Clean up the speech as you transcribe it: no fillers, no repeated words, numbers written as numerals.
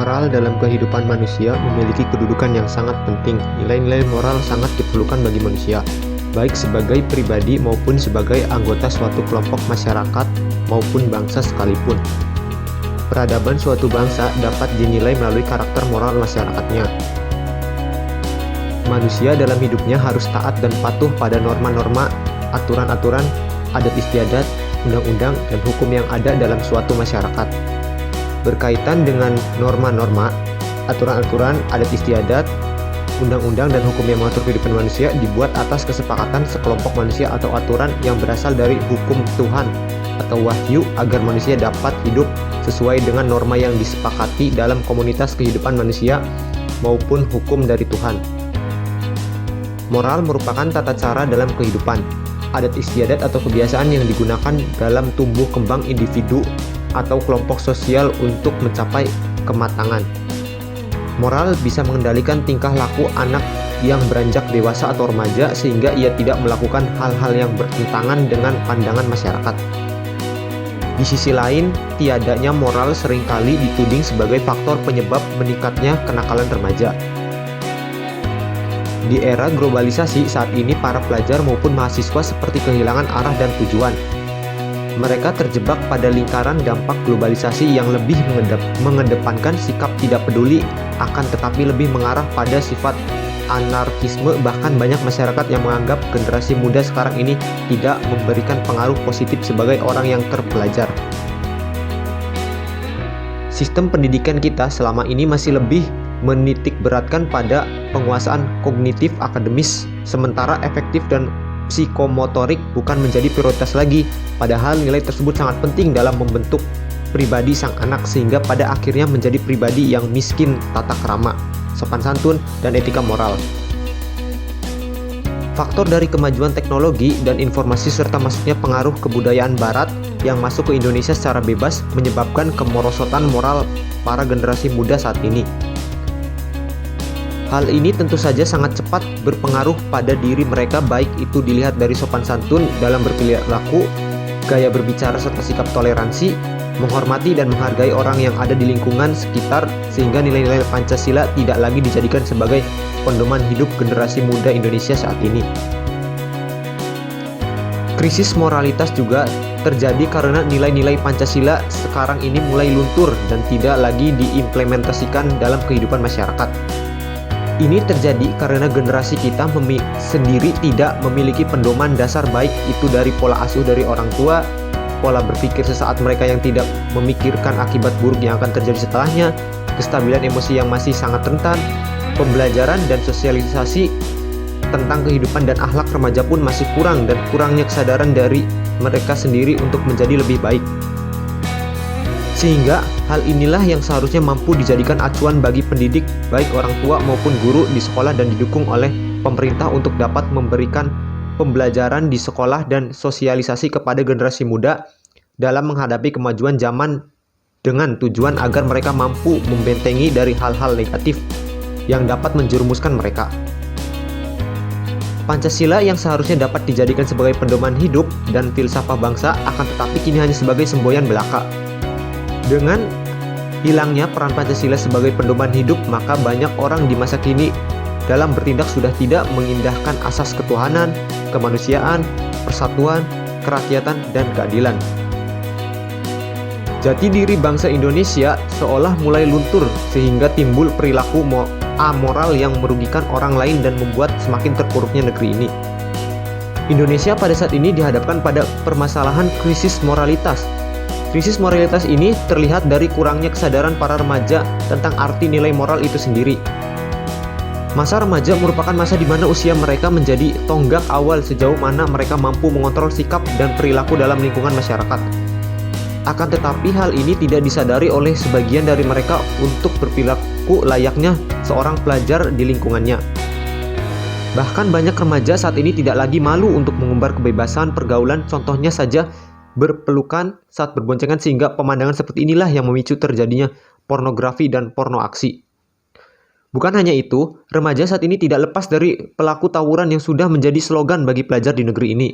Moral dalam kehidupan manusia memiliki kedudukan yang sangat penting. Nilai-nilai moral sangat diperlukan bagi manusia, baik sebagai pribadi maupun sebagai anggota suatu kelompok masyarakat maupun bangsa sekalipun. Peradaban suatu bangsa dapat dinilai melalui karakter moral masyarakatnya. Manusia dalam hidupnya harus taat dan patuh pada norma-norma, aturan-aturan, adat istiadat, undang-undang, dan hukum yang ada dalam suatu masyarakat. Berkaitan dengan norma-norma, aturan-aturan, adat istiadat, undang-undang, dan hukum yang mengatur kehidupan manusia dibuat atas kesepakatan sekelompok manusia atau aturan yang berasal dari hukum Tuhan atau wahyu agar manusia dapat hidup sesuai dengan norma yang disepakati dalam komunitas kehidupan manusia maupun hukum dari Tuhan. Moral merupakan tata cara dalam kehidupan, adat istiadat atau kebiasaan yang digunakan dalam tumbuh kembang individu atau kelompok sosial untuk mencapai kematangan. Moral bisa mengendalikan tingkah laku anak yang beranjak dewasa atau remaja sehingga ia tidak melakukan hal-hal yang bertentangan dengan pandangan masyarakat. Di sisi lain, tiadanya moral seringkali dituding sebagai faktor penyebab meningkatnya kenakalan remaja. Di era globalisasi saat ini, para pelajar maupun mahasiswa seperti kehilangan arah dan tujuan. Mereka terjebak pada lingkaran dampak globalisasi yang lebih mengedepankan sikap tidak peduli akan tetapi lebih mengarah pada sifat anarkisme. Bahkan banyak masyarakat yang menganggap generasi muda sekarang ini tidak memberikan pengaruh positif sebagai orang yang terpelajar. Sistem pendidikan kita selama ini masih lebih menitik beratkan pada penguasaan kognitif akademis, sementara efektif dan psikomotorik bukan menjadi prioritas lagi, padahal nilai tersebut sangat penting dalam membentuk pribadi sang anak sehingga pada akhirnya menjadi pribadi yang miskin tata krama, sopan santun, dan etika moral. Faktor dari kemajuan teknologi dan informasi serta masuknya pengaruh kebudayaan barat yang masuk ke Indonesia secara bebas menyebabkan kemerosotan moral para generasi muda saat ini. Hal ini tentu saja sangat cepat berpengaruh pada diri mereka, baik itu dilihat dari sopan santun dalam berperilaku, gaya berbicara serta sikap toleransi, menghormati dan menghargai orang yang ada di lingkungan sekitar, sehingga nilai-nilai Pancasila tidak lagi dijadikan sebagai pedoman hidup generasi muda Indonesia saat ini. Krisis moralitas juga terjadi karena nilai-nilai Pancasila sekarang ini mulai luntur dan tidak lagi diimplementasikan dalam kehidupan masyarakat. Ini terjadi karena generasi kita sendiri tidak memiliki pedoman dasar, baik itu dari pola asuh dari orang tua, pola berpikir sesaat mereka yang tidak memikirkan akibat buruk yang akan terjadi setelahnya, kestabilan emosi yang masih sangat rentan, pembelajaran dan sosialisasi tentang kehidupan dan akhlak remaja pun masih kurang, dan kurangnya kesadaran dari mereka sendiri untuk menjadi lebih baik. Sehingga hal inilah yang seharusnya mampu dijadikan acuan bagi pendidik, baik orang tua maupun guru di sekolah, dan didukung oleh pemerintah untuk dapat memberikan pembelajaran di sekolah dan sosialisasi kepada generasi muda dalam menghadapi kemajuan zaman dengan tujuan agar mereka mampu membentengi dari hal-hal negatif yang dapat menjerumuskan mereka. Pancasila yang seharusnya dapat dijadikan sebagai pedoman hidup dan filsafat bangsa akan tetapi kini hanya sebagai semboyan belaka. Dengan hilangnya peran Pancasila sebagai pedoman hidup, maka banyak orang di masa kini dalam bertindak sudah tidak mengindahkan asas ketuhanan, kemanusiaan, persatuan, kerakyatan, dan keadilan. Jati diri bangsa Indonesia seolah mulai luntur sehingga timbul perilaku amoral yang merugikan orang lain dan membuat semakin terpuruknya negeri ini. Indonesia pada saat ini dihadapkan pada permasalahan krisis moralitas. Krisis moralitas ini terlihat dari kurangnya kesadaran para remaja tentang arti nilai moral itu sendiri. Masa remaja merupakan masa di mana usia mereka menjadi tonggak awal sejauh mana mereka mampu mengontrol sikap dan perilaku dalam lingkungan masyarakat. Akan tetapi hal ini tidak disadari oleh sebagian dari mereka untuk berperilaku layaknya seorang pelajar di lingkungannya. Bahkan banyak remaja saat ini tidak lagi malu untuk mengumbar kebebasan pergaulan, contohnya saja berpelukan saat berboncengan, sehingga pemandangan seperti inilah yang memicu terjadinya pornografi dan porno aksi. Bukan hanya itu, remaja saat ini tidak lepas dari pelaku tawuran yang sudah menjadi slogan bagi pelajar di negeri ini.